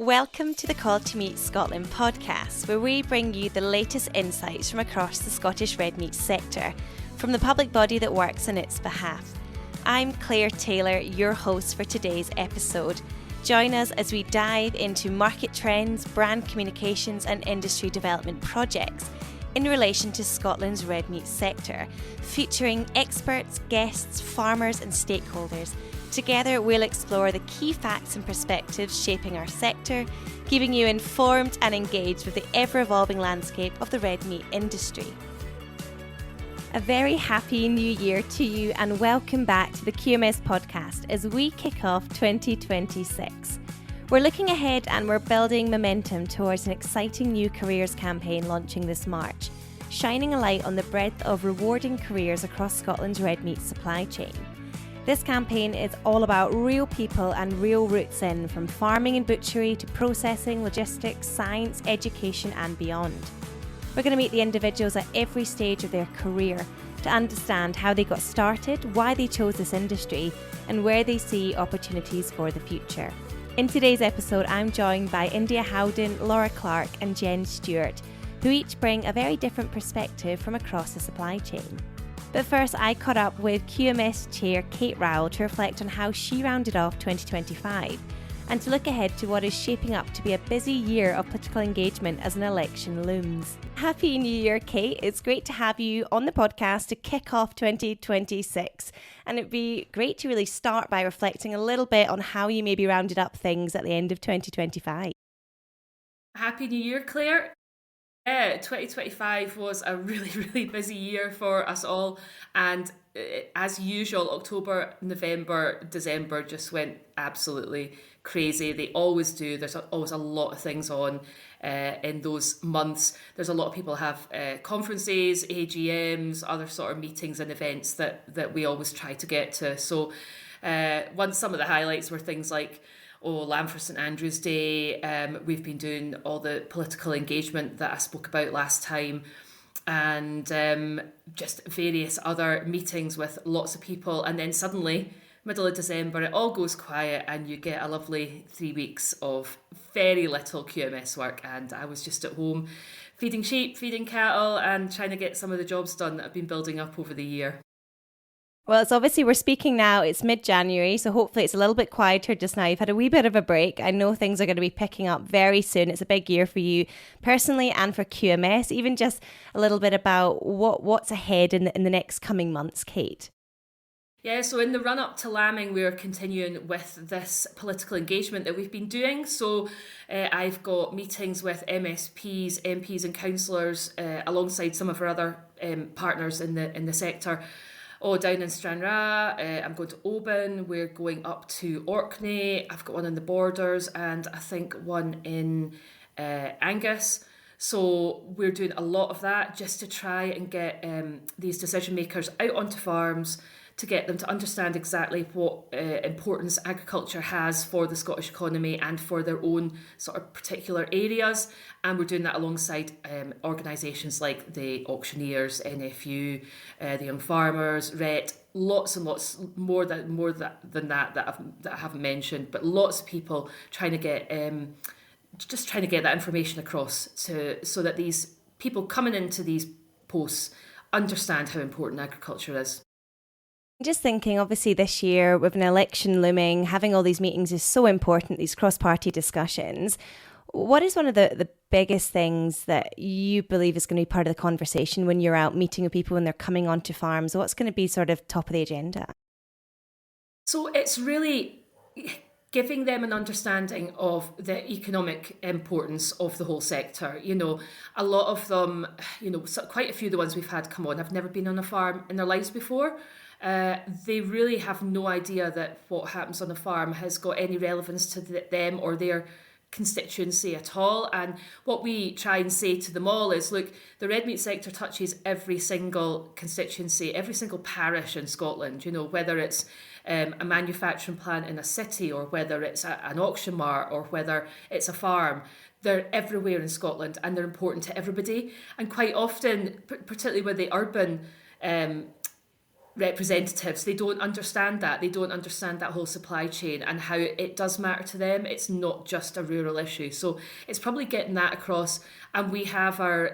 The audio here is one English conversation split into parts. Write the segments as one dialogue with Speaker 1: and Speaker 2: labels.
Speaker 1: Welcome to the Call to Meat Scotland podcast, where we bring you the latest insights from across the Scottish red meat sector, from the public body that works on its behalf. I'm Claire Taylor, your host for today's episode. Join us as we dive into market trends, brand communications and industry development projects in relation to Scotland's red meat sector, featuring experts, guests, farmers and stakeholders. Together, we'll explore the key facts and perspectives shaping our sector, keeping you informed and engaged with the ever-evolving landscape of the red meat industry. A very happy new year to you and welcome back to the QMS podcast as we kick off 2026. We're looking ahead and we're building momentum towards an exciting new careers campaign launching this March, shining a light on the breadth of rewarding careers across Scotland's red meat supply chain. This campaign is all about real people and real roots in, from farming and butchery to processing, logistics, science, education and beyond. We're going to meet the individuals at every stage of their career to understand how they got started, why they chose this industry and where they see opportunities for the future. In today's episode, I'm joined by India Howden, Laura Clark and Jen Stewart, who each bring a very different perspective from across the supply chain. But first, I caught up with QMS Chair Kate Rowell to reflect on how she rounded off 2025 and to look ahead to what is shaping up to be a busy year of political engagement as an election looms. Happy New Year, Kate. It's great to have you on the podcast to kick off 2026. And it'd be great to really start by reflecting a little bit on how you maybe rounded up things at the end of 2025.
Speaker 2: Happy New Year, Claire. 2025 was a really busy year for us all, and as usual, October, November, December just went absolutely crazy. They always do. There's always a lot of things on in those months. There's a lot of people have conferences, AGMs, other sort of meetings and events that we always try to get to. So some of the highlights were things like Lamb for St Andrew's Day. We've been doing all the political engagement that I spoke about last time, and just various other meetings with lots of people. And then suddenly, middle of December, it all goes quiet and you get a lovely 3 weeks of very little QMS work. And I was just at home feeding sheep, feeding cattle and trying to get some of the jobs done that I've been building up over the year.
Speaker 1: Well, it's obviously we're speaking now, it's mid-January, so hopefully it's a little bit quieter just now. You've had a wee bit of a break. I know things are going to be picking up very soon. It's a big year for you personally and for QMS. Even just a little bit about what's ahead in the next coming months, Kate.
Speaker 2: Yeah, so in the run-up to lambing, we're continuing with this political engagement that we've been doing. So I've got meetings with MSPs, MPs and councillors alongside some of our other partners in the sector. Down in Stranraer, I'm going to Oban, we're going up to Orkney, I've got one on the borders and I think one in Angus. So we're doing a lot of that just to try and get these decision makers out onto farms, to get them to understand exactly what importance agriculture has for the Scottish economy and for their own sort of particular areas. And we're doing that alongside organisations like the auctioneers, NFU, the Young Farmers, RET, lots and lots more than that I haven't mentioned, but lots of people trying to get that information across so that these people coming into these posts understand how important agriculture is.
Speaker 1: Just thinking, obviously this year with an election looming, having all these meetings is so important, these cross-party discussions. What is one of the biggest things that you believe is going to be part of the conversation when you're out meeting with people when they're coming onto farms? What's going to be sort of top of the agenda?
Speaker 2: So it's really giving them an understanding of the economic importance of the whole sector. You know, a lot of them, quite a few of the ones we've had come on have never been on a farm in their lives before. They really have no idea that what happens on a farm has got any relevance to them or their constituency at all. And what we try and say to them all is, look, the red meat sector touches every single constituency, every single parish in Scotland, whether it's a manufacturing plant in a city or whether it's an auction mart or whether it's a farm. They're everywhere in Scotland and they're important to everybody. And quite often, particularly with the urban representatives, they don't understand that. They don't understand that whole supply chain and how it does matter to them. It's not just a rural issue. So it's probably getting that across. And we have our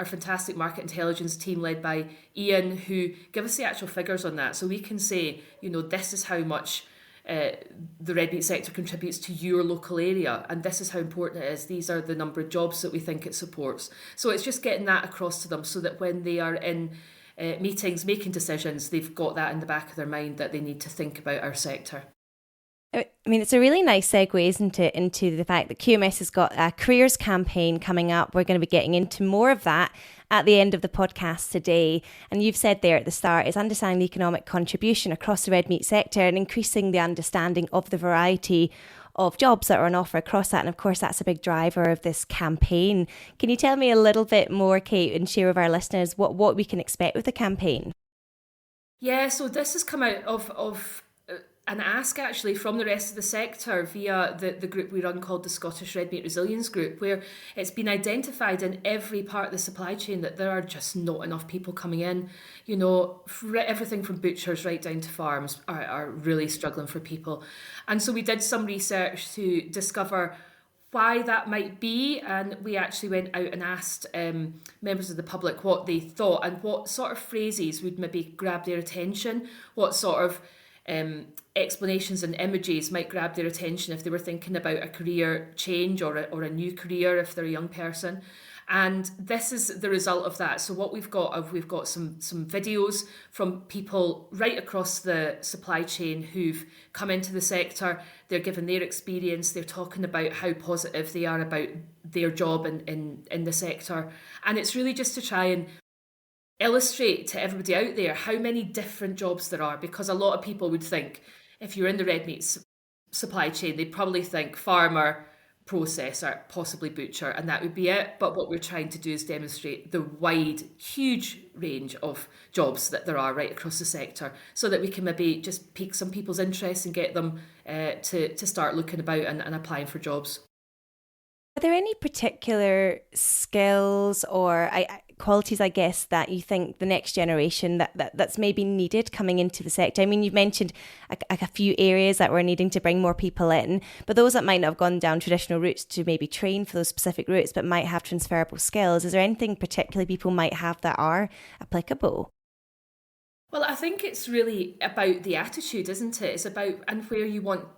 Speaker 2: fantastic market intelligence team led by Ian, who give us the actual figures on that. So we can say, this is how much the red meat sector contributes to your local area, and this is how important it is. These are the number of jobs that we think it supports. So it's just getting that across to them so that when they are in meetings making decisions, they've got that in the back of their mind that they need to think about our sector.
Speaker 1: I mean, it's a really nice segue, isn't it, into the fact that QMS has got a careers campaign coming up. We're going to be getting into more of that at the end of the podcast today. And you've said there at the start is understanding the economic contribution across the red meat sector and increasing the understanding of the variety of jobs that are on offer across that. And of course, that's a big driver of this campaign. Can you tell me a little bit more, Kate, and share with our listeners what we can expect with the campaign?
Speaker 2: Yeah, so this has come out of an ask actually from the rest of the sector via the group we run called the Scottish Red Meat Resilience Group, where it's been identified in every part of the supply chain that there are just not enough people coming in. Everything from butchers right down to farms are really struggling for people. And so we did some research to discover why that might be, and we actually went out and asked members of the public what they thought and what sort of phrases would maybe grab their attention, what sort of explanations and images might grab their attention if they were thinking about a career change or a new career if they're a young person. And this is the result of that. So what we've got some videos from people right across the supply chain who've come into the sector. They're giving their experience. They're talking about how positive they are about their job in the sector. And it's really just to try and illustrate to everybody out there how many different jobs there are, because a lot of people would think if you're in the red meat supply chain, they'd probably think farmer, processor, possibly butcher, and that would be it. But what we're trying to do is demonstrate the wide, huge range of jobs that there are right across the sector, so that we can maybe just pique some people's interest and get them to start looking about and applying for jobs.
Speaker 1: Are there any particular skills or qualities, I guess, that you think the next generation that's maybe needed coming into the sector? I mean, you've mentioned a few areas that we're needing to bring more people in, but those that might not have gone down traditional routes to maybe train for those specific routes, but might have transferable skills. Is there anything particularly people might have that are applicable?
Speaker 2: Well, I think it's really about the attitude, isn't it? It's about and where you want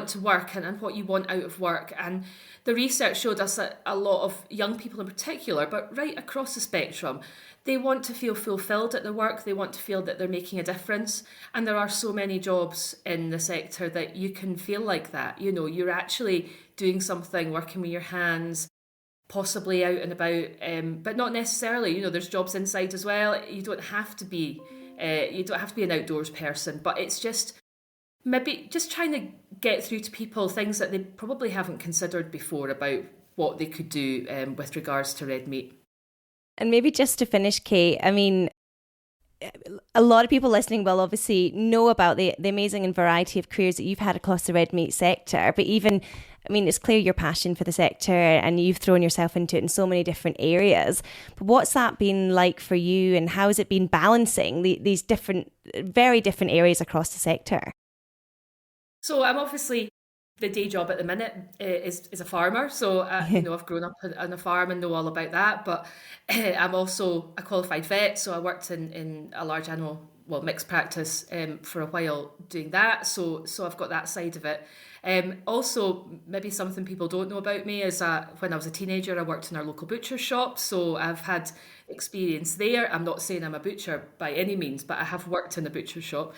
Speaker 2: to work and what you want out of work. And the research showed us that a lot of young people in particular, but right across the spectrum, they want to feel fulfilled at their work. They want to feel that they're making a difference. And there are so many jobs in the sector that you can feel like that. You're actually doing something, working with your hands, possibly out and about, but not necessarily. There's jobs inside as well. You don't have to be an outdoors person, but it's just maybe just trying to get through to people things that they probably haven't considered before about what they could do with regards to red meat.
Speaker 1: And maybe just to finish, Kate, I mean, a lot of people listening will obviously know about the amazing and variety of careers that you've had across the red meat sector, but even, I mean, it's clear your passion for the sector and you've thrown yourself into it in so many different areas. But what's that been like for you, and how has it been balancing these different, very different areas across the sector?
Speaker 2: So I'm obviously, the day job at the minute is a farmer. So, I've grown up on a farm and know all about that. But I'm also a qualified vet. So I worked in a large animal, mixed practice for a while doing that. So I've got that side of it. Also, maybe something people don't know about me is when I was a teenager, I worked in our local butcher shop. So I've had experience there. I'm not saying I'm a butcher by any means, but I have worked in a butcher shop.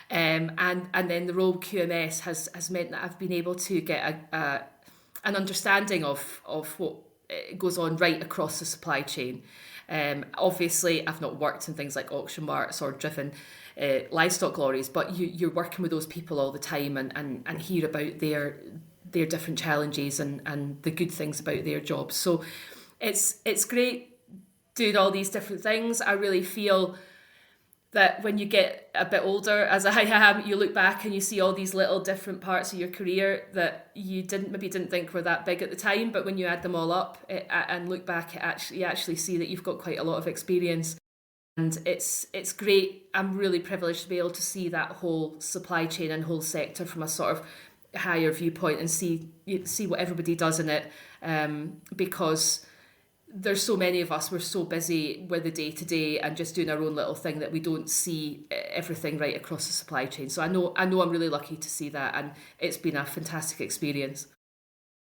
Speaker 2: And then the role QMS has meant that I've been able to get an understanding of what goes on right across the supply chain. Obviously, I've not worked in things like auction marts or driven livestock lorries, but you're working with those people all the time and hear about their different challenges and the good things about their jobs. So it's great doing all these different things. I really feel that when you get a bit older, as I am, you look back and you see all these little different parts of your career that you didn't think were that big at the time, but when you add them all up and look back, you actually see that you've got quite a lot of experience. And it's great. I'm really privileged to be able to see that whole supply chain and whole sector from a sort of higher viewpoint and see what everybody does in it, because there's so many of us, we're so busy with the day-to-day and just doing our own little thing that we don't see everything right across the supply chain. So I know I'm really lucky to see that, and it's been a fantastic experience.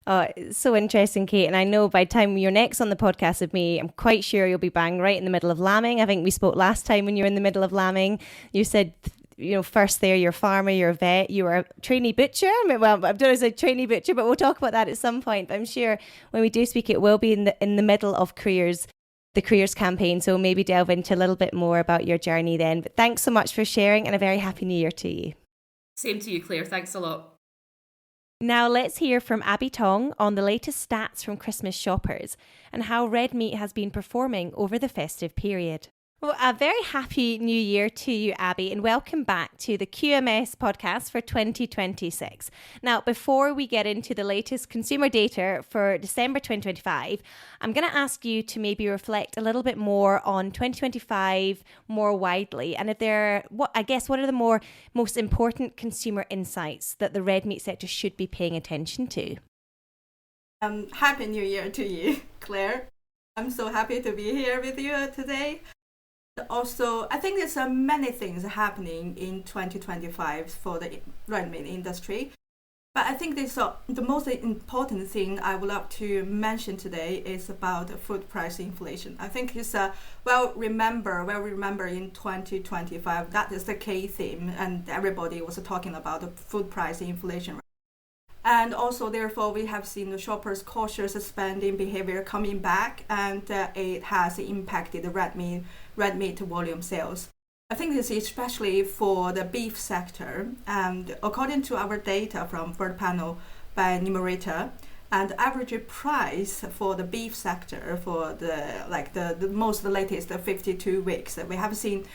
Speaker 1: Oh, it's so interesting, Kate. And I know by the time you're next on the podcast with me, I'm quite sure you'll be bang right in the middle of lambing. I think we spoke last time when you were in the middle of lambing. You said, first there, you're a farmer, you're a vet, you were a trainee butcher. Well, I don't know if it's a trainee butcher, but we'll talk about that at some point. But I'm sure when we do speak, it will be in the middle of the careers campaign. So maybe delve into a little bit more about your journey then. But thanks so much for sharing, and a very happy new year to you.
Speaker 2: Same to you, Claire. Thanks a lot.
Speaker 1: Now let's hear from Abby Tong on the latest stats from Christmas shoppers and how red meat has been performing over the festive period. Well, a very happy new year to you, Abby, and welcome back to the QMS podcast for 2026. Now, before we get into the latest consumer data for December 2025, I'm going to ask you to maybe reflect a little bit more on 2025 more widely, and what are the most important consumer insights that the red meat sector should be paying attention to?
Speaker 3: Happy New Year to you, Claire. I'm so happy to be here with you today. Also, I think there's many things happening in 2025 for the red meat industry. But I think the most important thing I would like to mention today is about food price inflation. I think it's well remember in 2025, that is the key theme, and everybody was talking about the food price inflation. And also, therefore, we have seen the shoppers' cautious spending behavior coming back, and it has impacted the red meat volume sales. I think this is especially for the beef sector. And according to our data from Bird Panel by Numerator, and the average price for the beef sector for the most latest 52 weeks, we have seen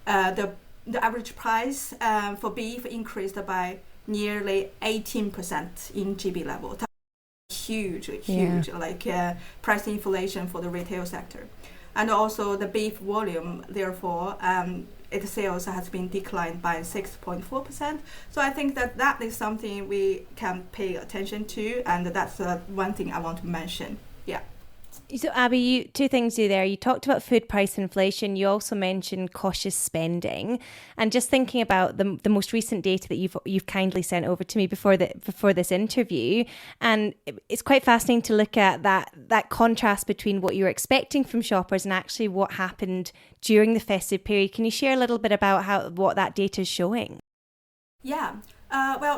Speaker 3: the average price for beef increased by nearly 18% in GB level. Huge, price inflation for the retail sector. And also the beef volume, therefore, its sales has been declined by 6.4%. So I think that is something we can pay attention to, and that's one thing I want to mention. Yeah.
Speaker 1: So Abby, two things you there. You talked about food price inflation. You also mentioned cautious spending, and just thinking about the most recent data that you've kindly sent over to me before this interview, and it's quite fascinating to look at that contrast between what you were expecting from shoppers and actually what happened during the festive period. Can you share a little bit about what that data is showing?
Speaker 3: Yeah.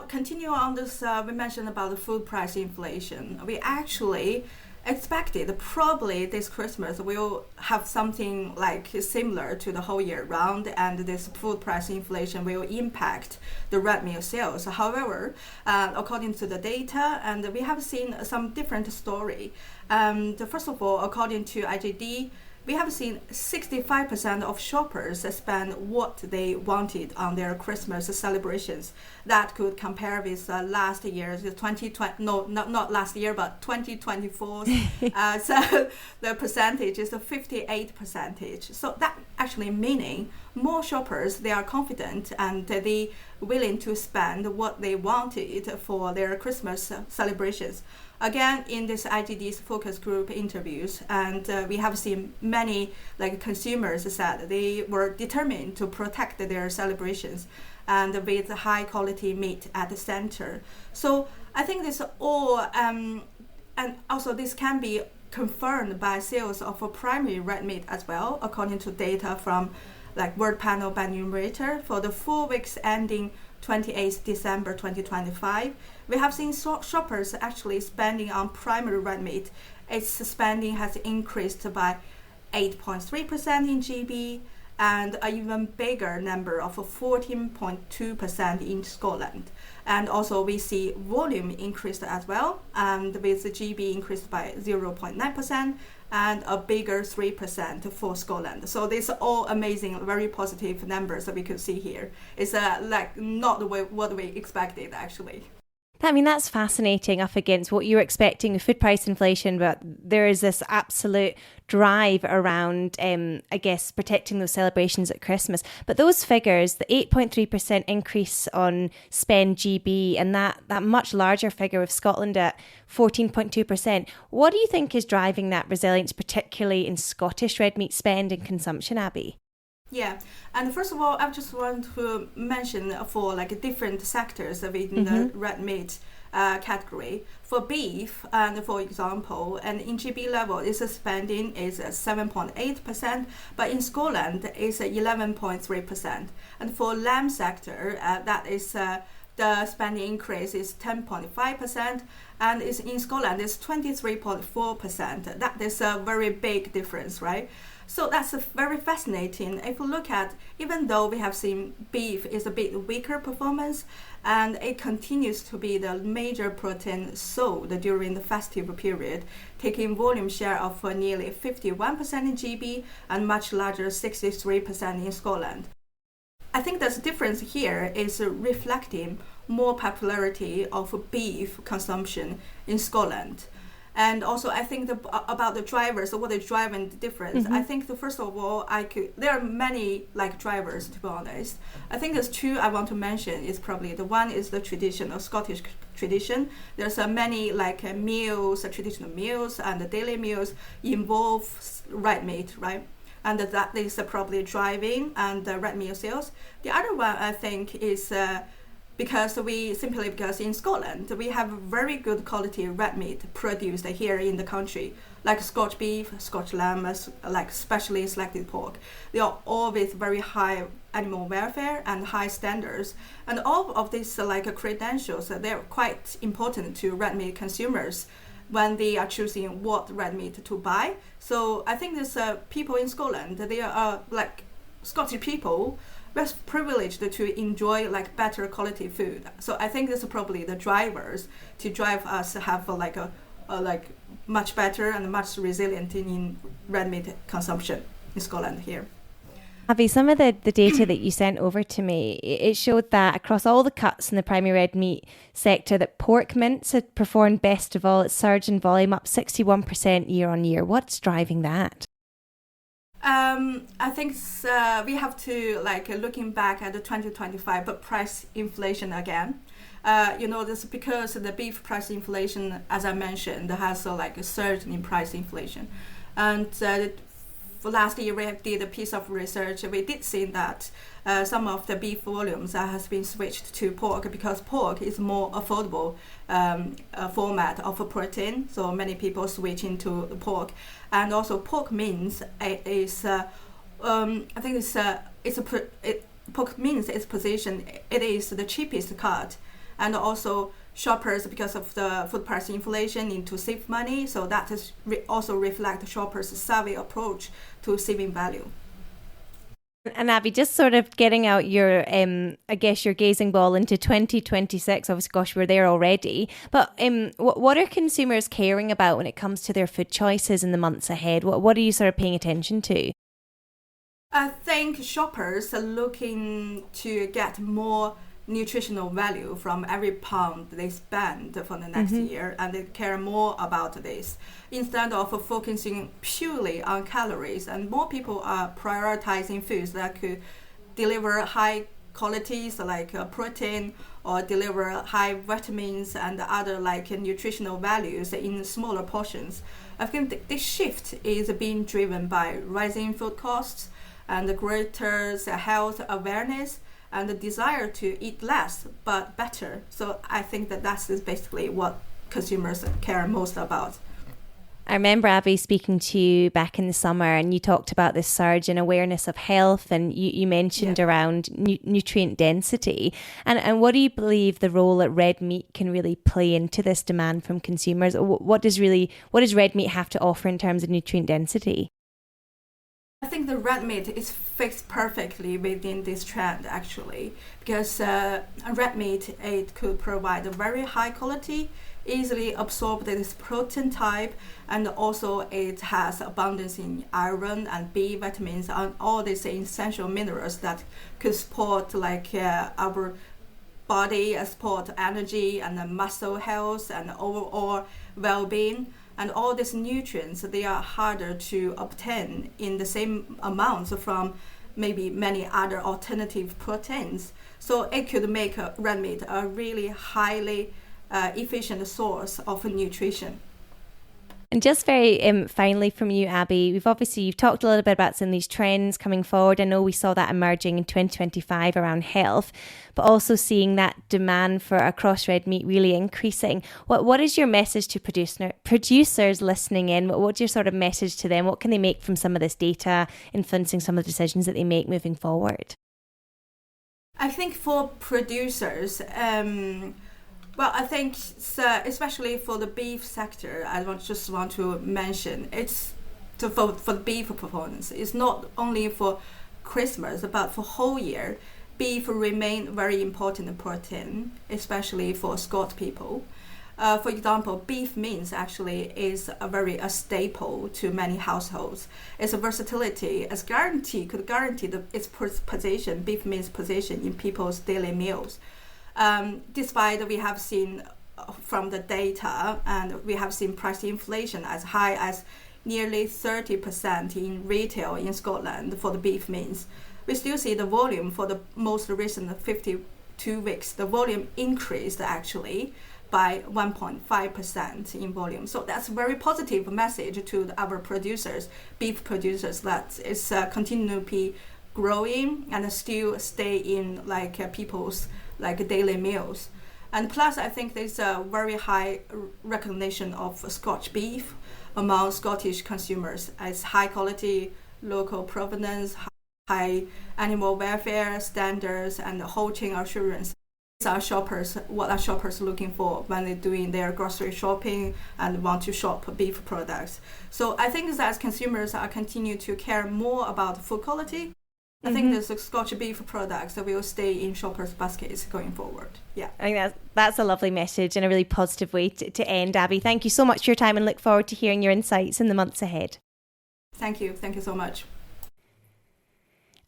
Speaker 3: Continue on this. We mentioned about the food price inflation. We actually expected probably this Christmas will have something like similar to the whole year round, and this food price inflation will impact the red meat sales. However, according to the data, and we have seen some different story. First of all, according to IGD, we have seen 65% of shoppers spend what they wanted on their Christmas celebrations. That could compare with last year's 2020. No, not last year, but 2024. So the percentage is 58%. So that actually meaning more shoppers, they are confident and they willing to spend what they wanted for their Christmas celebrations. Again, in this IGD's focus group interviews, and we have seen many consumers said they were determined to protect their celebrations and with high quality meat at the center. So I think this all, and also this can be confirmed by sales of a primary red meat as well, according to data from Word Panel by Numerator for the 4 weeks ending 28th December 2025. We have seen shoppers actually spending on primary red meat. Its spending has increased by 8.3% in GB and an even bigger number of 14.2% in Scotland. And also we see volume increased as well, and with the GB increased by 0.9% and a bigger 3% for Scotland. So these are all amazing, very positive numbers that we could see here. It's not what we expected actually.
Speaker 1: I mean, that's fascinating up against what you were expecting with food price inflation, but there is this absolute drive around, I guess, protecting those celebrations at Christmas. But those figures, the 8.3% increase on spend GB and that much larger figure with Scotland at 14.2%, what do you think is driving that resilience, particularly in Scottish red meat spend and consumption, Abby?
Speaker 3: Yeah, and first of all, I just want to mention for like different sectors within the red meat category. For beef, and for example, and in GB level, its spending is 7.8%, but in Scotland, it's 11.3%. And for lamb sector, that is the spending increase is 10.5%, and is in Scotland it's 23.4%. That is a very big difference, right? So that's very fascinating. If we look at, even though we have seen beef is a bit weaker performance, and it continues to be the major protein sold during the festive period, taking volume share of nearly 51% in GB and much larger 63% in Scotland. I think the difference here is reflecting more popularity of beef consumption in Scotland. And also, I think about the drivers, what is driving the difference. I think first of all, there are many like drivers, to be honest. I think there's two I want to mention. Is probably the one is the traditional Scottish tradition. There's many like meals, traditional meals, and the daily meals involve red meat, right? And that is probably driving and the red meat sales. The other one I think is because in Scotland we have very good quality red meat produced here in the country, like Scotch beef, Scotch lamb, like specially selected pork. They are all with very high animal welfare and high standards, and all of these like credentials, they're quite important to red meat consumers when they are choosing what red meat to buy. So I think there's people in Scotland, they are like Scottish people, we're privileged to enjoy like better quality food. So I think this is probably the drivers to drive us to have like a much better and much resilient in red meat consumption in Scotland here.
Speaker 1: Abby, some of the data that you sent over to me, it showed that across all the cuts in the primary red meat sector, that pork mince had performed best of all. It surged in volume, up 61% year on year. What's driving that?
Speaker 3: I think we have to looking back at the 2025, but price inflation again. This is because the beef price inflation, as I mentioned, has a surge in price inflation, and for last year we did a piece of research. We did see that some of the beef volumes has been switched to pork because pork is more affordable format of a protein. So many people switch into the pork, and also pork mince is pork mince is positioned. It is the cheapest cut, and also shoppers, because of the food price inflation, need to save money. So that is also reflect shoppers' savvy approach to saving value.
Speaker 1: And Abby, just sort of getting out your, your gazing ball into 2026. Obviously, gosh, we're there already. But what are consumers caring about when it comes to their food choices in the months ahead? What are you sort of paying attention to?
Speaker 3: I think shoppers are looking to get more nutritional value from every pound they spend for the next year, and they care more about this instead of focusing purely on calories. And more people are prioritizing foods that could deliver high qualities like protein, or deliver high vitamins and other nutritional values in smaller portions. I think this shift is being driven by rising food costs and greater health awareness and the desire to eat less but better. So I think that is basically what consumers care most about.
Speaker 1: I remember, Abby, speaking to you back in the summer, and you talked about this surge in awareness of health, and you mentioned around nutrient density. And what do you believe the role that red meat can really play into this demand from consumers? What does red meat have to offer in terms of nutrient density?
Speaker 3: I think the red meat is fits perfectly within this trend, actually, because red meat, it could provide a very high quality, easily absorb this protein type, and also it has abundance in iron and B vitamins and all these essential minerals that could support our body, support energy and muscle health and overall well-being. And all these nutrients, they are harder to obtain in the same amounts from maybe many other alternative proteins. So it could make red meat a really highly efficient source of nutrition.
Speaker 1: And just very finally from you, Abby, you've talked a little bit about some of these trends coming forward. I know we saw that emerging in 2025 around health, but also seeing that demand for across red meat really increasing. What is your message to producers listening in? What's your sort of message to them? What can they make from some of this data influencing some of the decisions that they make moving forward?
Speaker 3: I think for producers, well, I think especially for the beef sector, I just want to mention for the beef performance. It's not only for Christmas, but for whole year. Beef remain very important protein, especially for Scot people. For example, beef mince actually is a staple to many households. Its versatility could guarantee its position, beef mince position in people's daily meals. Despite we have seen from the data, and we have seen price inflation as high as nearly 30% in retail in Scotland for the beef mince, we still see the volume for the most recent 52 weeks. The volume increased actually by 1.5% in volume. So that's a very positive message to our producers, beef producers, that is continue to be growing and still stay in people's daily meals. And plus, I think there's a very high recognition of Scotch beef among Scottish consumers as high quality, local provenance, high animal welfare standards, and whole chain assurance. These are what are shoppers looking for when they're doing their grocery shopping and want to shop beef products. So I think that as consumers are continue to care more about food quality, I think the Scotch beef products will stay in shoppers' baskets going forward. Yeah,
Speaker 1: I think that's a lovely message and a really positive way to end, Abby. Thank you so much for your time and look forward to hearing your insights in the months ahead.
Speaker 3: Thank you so much.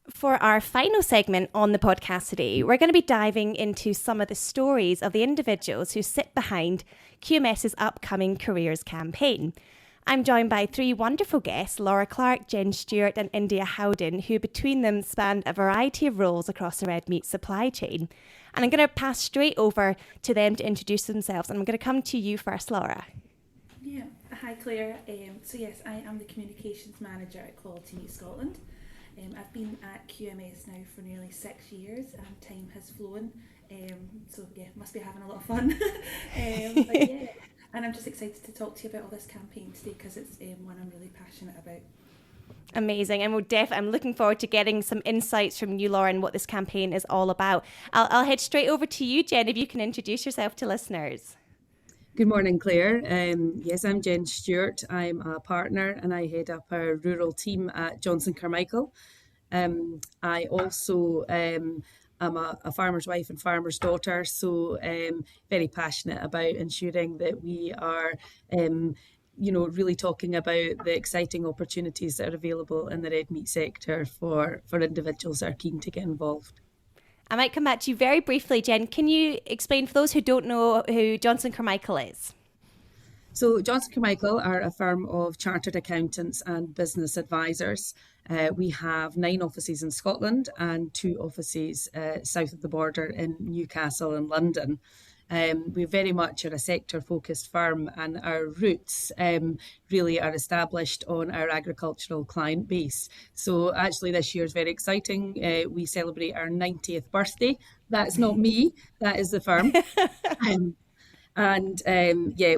Speaker 1: For our final segment on the podcast today, we're going to be diving into some of the stories of the individuals who sit behind QMS's upcoming Careers campaign. I'm joined by three wonderful guests, Laura Clark, Jen Stewart and India Howden, who between them spanned a variety of roles across the red meat supply chain. And I'm going to pass straight over to them to introduce themselves. And I'm going to come to you first, Laura.
Speaker 4: Yeah, hi Claire. So yes, I am the Communications Manager at Quality Meat Scotland. I've been at QMS now for nearly 6 years and time has flown. So yeah, must be having a lot of fun. But yeah. And I'm just excited to talk to you about all this campaign today because it's one I'm really passionate about.
Speaker 1: Amazing. And I'm looking forward to getting some insights from you, Laura, on what this campaign is all about. I'll head straight over to you, Jen, if you can introduce yourself to listeners.
Speaker 5: Good morning, Claire. Yes, I'm Jen Stewart. I'm a partner and I head up our rural team at Johnson Carmichael. I also I'm a farmer's wife and farmer's daughter, so very passionate about ensuring that we are, really talking about the exciting opportunities that are available in the red meat sector for individuals that are keen to get involved.
Speaker 1: I might come back to you very briefly, Jen. Can you explain for those who don't know who Johnson Carmichael is?
Speaker 5: So Johnson Carmichael are a firm of chartered accountants and business advisors. We have 9 offices in Scotland and 2 offices south of the border in Newcastle and London. We very much are a sector-focused firm and our roots really are established on our agricultural client base. So actually this year is very exciting. We celebrate our 90th birthday. That's not me, that is the firm. And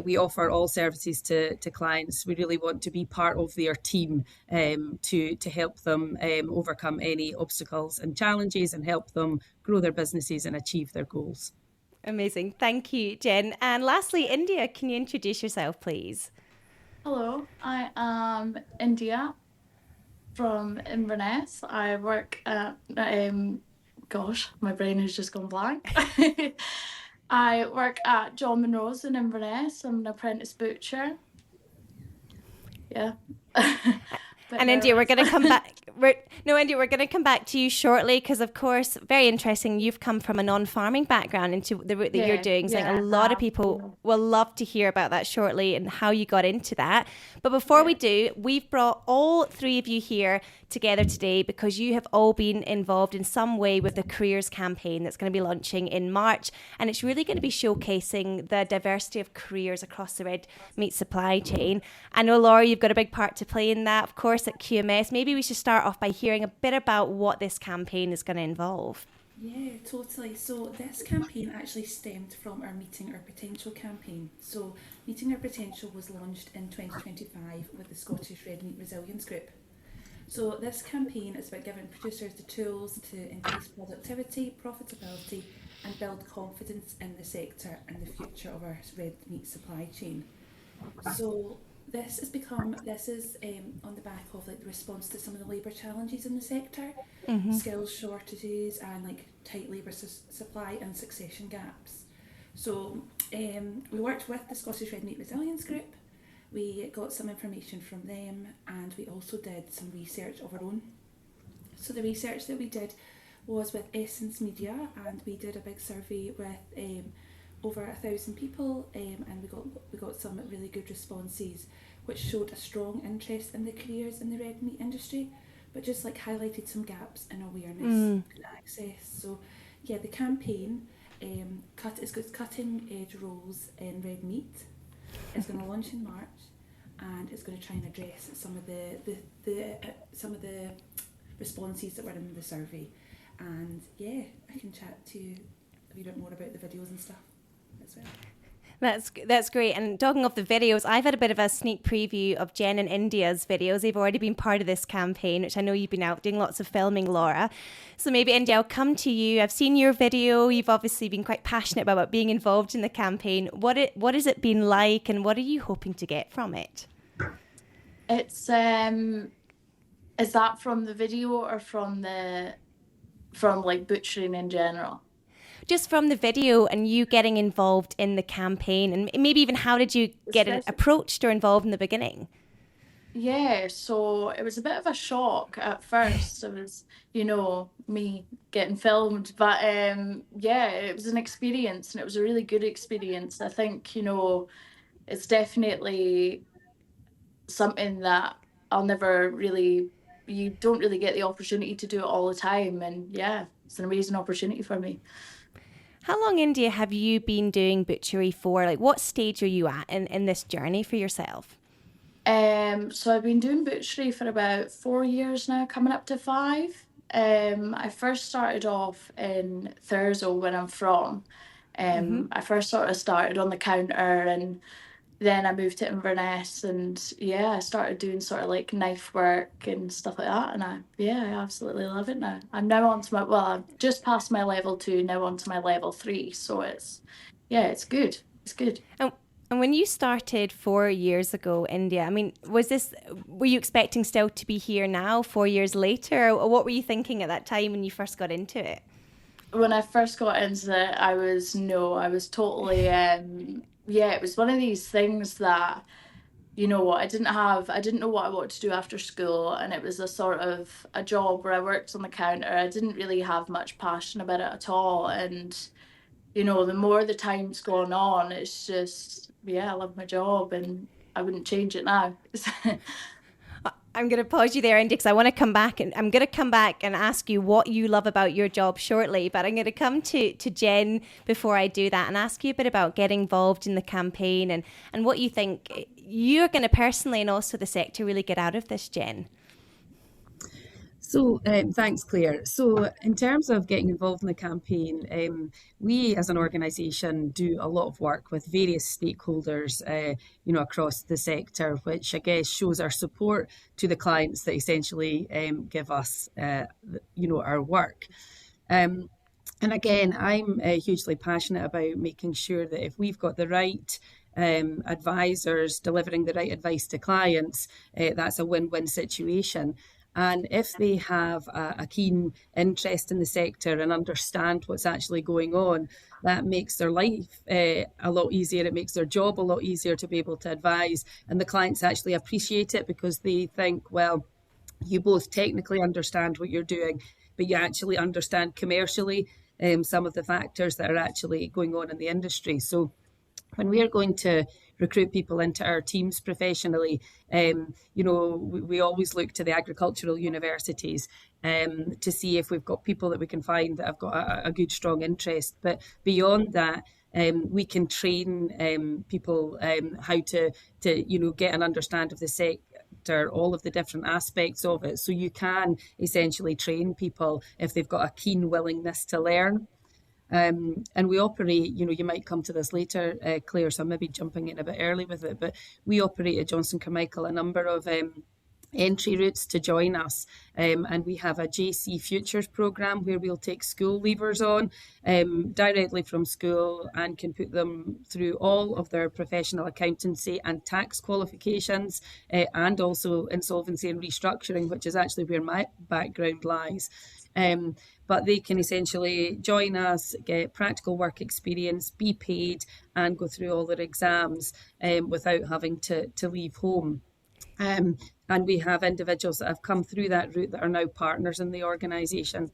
Speaker 5: we offer all services to clients. We really want to be part of their team to help them overcome any obstacles and challenges and help them grow their businesses and achieve their goals.
Speaker 1: Amazing. Thank you, Jen. And lastly, India, can you introduce yourself, please?
Speaker 6: Hello, I am India from Inverness. I work at, gosh, my brain has just gone blank. I work at John Monroe's in Inverness. I'm an apprentice butcher. Yeah.
Speaker 1: And India, we're going to come back. India, we're going to come back to you shortly because, of course, very interesting. You've come from a non-farming background into the route that you're doing. So a lot of people will love to hear about that shortly and how you got into that. But before we do, we've brought all three of you here together today because you have all been involved in some way with the Careers campaign that's going to be launching in March. And it's really going to be showcasing the diversity of careers across the red meat supply chain. I know, Laura, you've got a big part to play in that, of course, at QMS. Maybe we should start off by hearing a bit about what this campaign is going to involve.
Speaker 4: Yeah, totally. So this campaign actually stemmed from our Meeting Our Potential campaign. So Meeting Our Potential was launched in 2025 with the Scottish Red Meat Resilience Group. So this campaign is about giving producers the tools to increase productivity, profitability and build confidence in the sector and the future of our red meat supply chain. So this is on the back of like the response to some of the labour challenges in the sector, skills shortages and like tight labour supply and succession gaps. So we worked with the Scottish Red Meat Resilience Group. We got some information from them and we also did some research of our own. So the research that we did was with Essence Media and we did a big survey with over 1,000 people and we got some really good responses which showed a strong interest in the careers in the red meat industry but just like highlighted some gaps in awareness and access. So yeah, the campaign is cutting edge roles in red meat. It's going to launch in March and it's going to try and address some of the responses that were in the survey. And yeah, I can chat to you a wee bit more about the videos and stuff as well.
Speaker 1: That's great. And talking of the videos, I've had a bit of a sneak preview of Jen and India's videos. They've already been part of this campaign, which I know you've been out doing lots of filming, Laura. So maybe, India, I'll come to you. I've seen your video. You've obviously been quite passionate about being involved in the campaign. What has it been like and what are you hoping to get from it?
Speaker 6: It's is that from the video or from like butchering in general?
Speaker 1: Just from the video and you getting involved in the campaign and maybe even how did you get approached or involved in the beginning?
Speaker 6: Yeah, so it was a bit of a shock at first. It was, me getting filmed, but yeah, it was an experience and it was a really good experience. I think, it's definitely something that you don't really get the opportunity to do it all the time. And yeah, it's an amazing opportunity for me.
Speaker 1: How long, India, have you been doing butchery for? Like, what stage are you at in this journey for yourself?
Speaker 6: So I've been doing butchery for about 4 years now, coming up to 5. I first started off in Thurso, where I'm from. I first sort of started on the counter and then I moved to Inverness and yeah, I started doing sort of like knife work and stuff like that. And I absolutely love it now. I'm now on to I've just passed my level 2, now on to my level 3. So it's good. It's good.
Speaker 1: And when you started 4 years ago, India, I mean, were you expecting still to be here now 4 years later? Or what were you thinking at that time when you first got into it?
Speaker 6: When I first got into it, I was totally, it was one of these things that, I didn't know what I wanted to do after school. And it was a sort of a job where I worked on the counter. I didn't really have much passion about it at all. And, the more the time's gone on, it's just, I love my job and I wouldn't change it now.
Speaker 1: I'm going to pause you there, Indy, because I want to come back and I'm going to come back and ask you what you love about your job shortly. But I'm going to come to Jen before I do that and ask you a bit about getting involved in the campaign and what you think you're going to personally and also the sector really get out of this, Jen.
Speaker 5: So thanks, Claire. So in terms of getting involved in the campaign, we as an organisation do a lot of work with various stakeholders, across the sector, which I guess shows our support to the clients that essentially give us, our work. And again, I'm hugely passionate about making sure that if we've got the right advisors delivering the right advice to clients, that's a win-win situation. And if they have a keen interest in the sector and understand what's actually going on, that makes their life a lot easier. It makes their job a lot easier to be able to advise. And the clients actually appreciate it because they think, well, you both technically understand what you're doing, but you actually understand commercially some of the factors that are actually going on in the industry. So when we are going to recruit people into our teams professionally, we always look to the agricultural universities to see if we've got people that we can find that have got a good, strong interest. But beyond that, we can train people how to get an understanding of the sector, all of the different aspects of it. So you can essentially train people if they've got a keen willingness to learn. And we operate, you might come to this later, Claire, so I'm maybe jumping in a bit early with it, but we operate at Johnson Carmichael a number of entry routes to join us. And we have a JC Futures programme where we'll take school leavers on directly from school and can put them through all of their professional accountancy and tax qualifications, and also insolvency and restructuring, which is actually where my background lies. But they can essentially join us, get practical work experience, be paid, and go through all their exams without having to leave home. And we have individuals that have come through that route that are now partners in the organisation.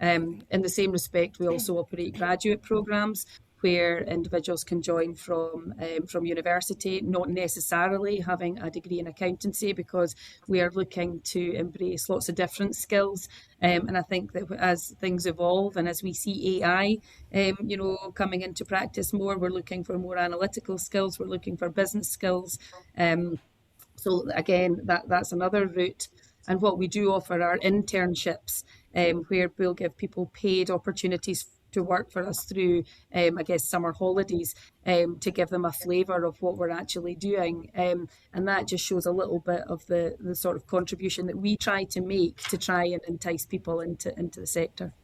Speaker 5: In the same respect, we also operate graduate programmes where individuals can join from university, not necessarily having a degree in accountancy, because we are looking to embrace lots of different skills. And I think that as things evolve and as we see AI, coming into practice more, we're looking for more analytical skills, we're looking for business skills. So again, that's another route. And what we do offer are internships, where we'll give people paid opportunities to work for us through, summer holidays, to give them a flavour of what we're actually doing. And that just shows a little bit of the sort of contribution that we try to make to try and entice people into the sector.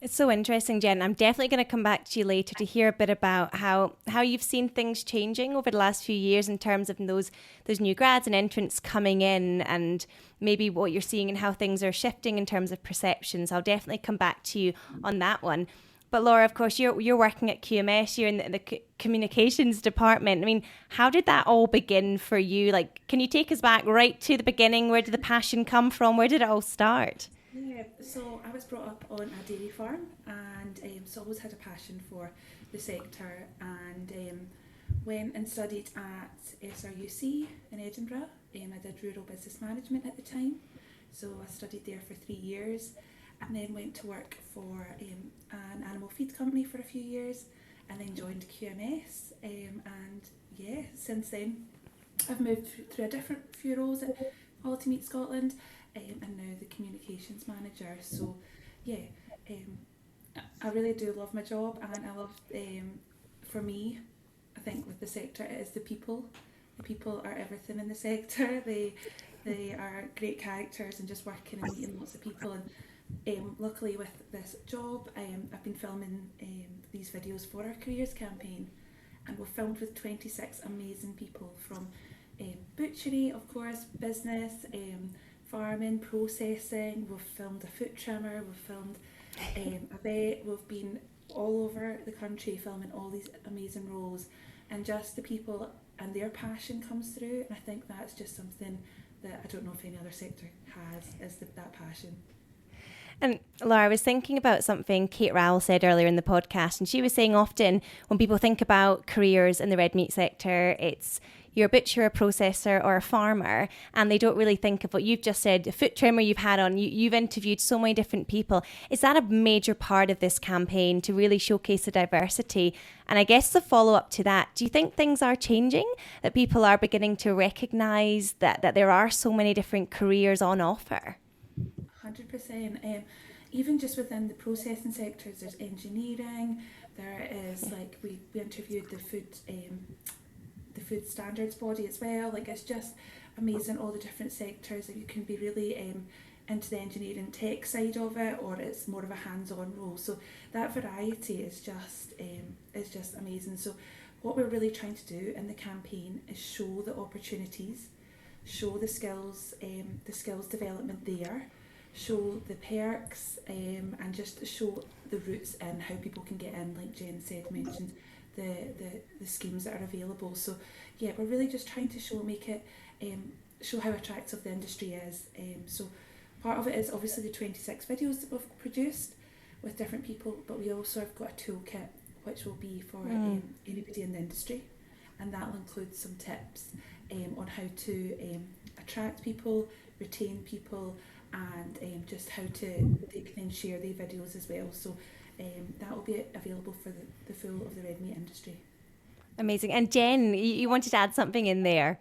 Speaker 1: It's so interesting, Jen. I'm definitely going to come back to you later to hear a bit about how you've seen things changing over the last few years in terms of those new grads and entrants coming in, and maybe what you're seeing and how things are shifting in terms of perceptions. I'll definitely come back to you on that one. But Laura, of course, you're working at QMS. You're in the communications department. I mean, how did that all begin for you? Like, can you take us back right to the beginning? Where did the passion come from? Where did it all start?
Speaker 4: Yeah, so I was brought up on a dairy farm, and so always had a passion for the sector, and went and studied at SRUC in Edinburgh. I did rural business management at the time, so I studied there for 3 years, and then went to work for an animal feed company for a few years, and then joined QMS, and yeah, since then I've moved through a few roles at Quality Meat Scotland, and now the communications manager. So yeah, I really do love my job, and I love, for me, I think with the sector it is the people. The people are everything in the sector. They are great characters, and just working and meeting lots of people. And luckily with this job, I've been filming these videos for our careers campaign, and we're filmed with 26 amazing people from butchery, of course, business, farming, processing. We've filmed a foot trimmer, we've filmed a vet. We've been all over the country filming all these amazing roles, and just the people and their passion comes through, and I think that's just something that I don't know if any other sector has, is that passion.
Speaker 1: And Laura, I was thinking about something Kate Rowell said earlier in the podcast, and she was saying often when people think about careers in the red meat sector, it's you're a butcher, a processor, or a farmer, and they don't really think of what you've just said, a foot trimmer you've had on. You've interviewed so many different people. Is that a major part of this campaign to really showcase the diversity? And I guess the follow-up to that, do you think things are changing, that people are beginning to recognise that there are so many different careers on offer?
Speaker 4: 100%. Even just within the processing sectors, there's engineering. There is, like, we interviewed the food standards body as well. Like, it's just amazing, all the different sectors that you can be really into the engineering tech side of it, or it's more of a hands-on role. So that variety is just amazing. So what we're really trying to do in the campaign is show the opportunities, show the skills development there, show the perks, and just show the routes and how people can get in, like Jen mentioned the schemes that are available. So yeah, we're really just trying to make it show how attractive the industry is. So part of it is obviously the 26 videos that we've produced with different people, but we also have got a toolkit which will be for anybody in the industry, and that will include some tips on how to attract people, retain people, and just how to they can then share their videos as well. So that will be available for the full of the red meat industry.
Speaker 1: Amazing. And Jen, you wanted to add something in there.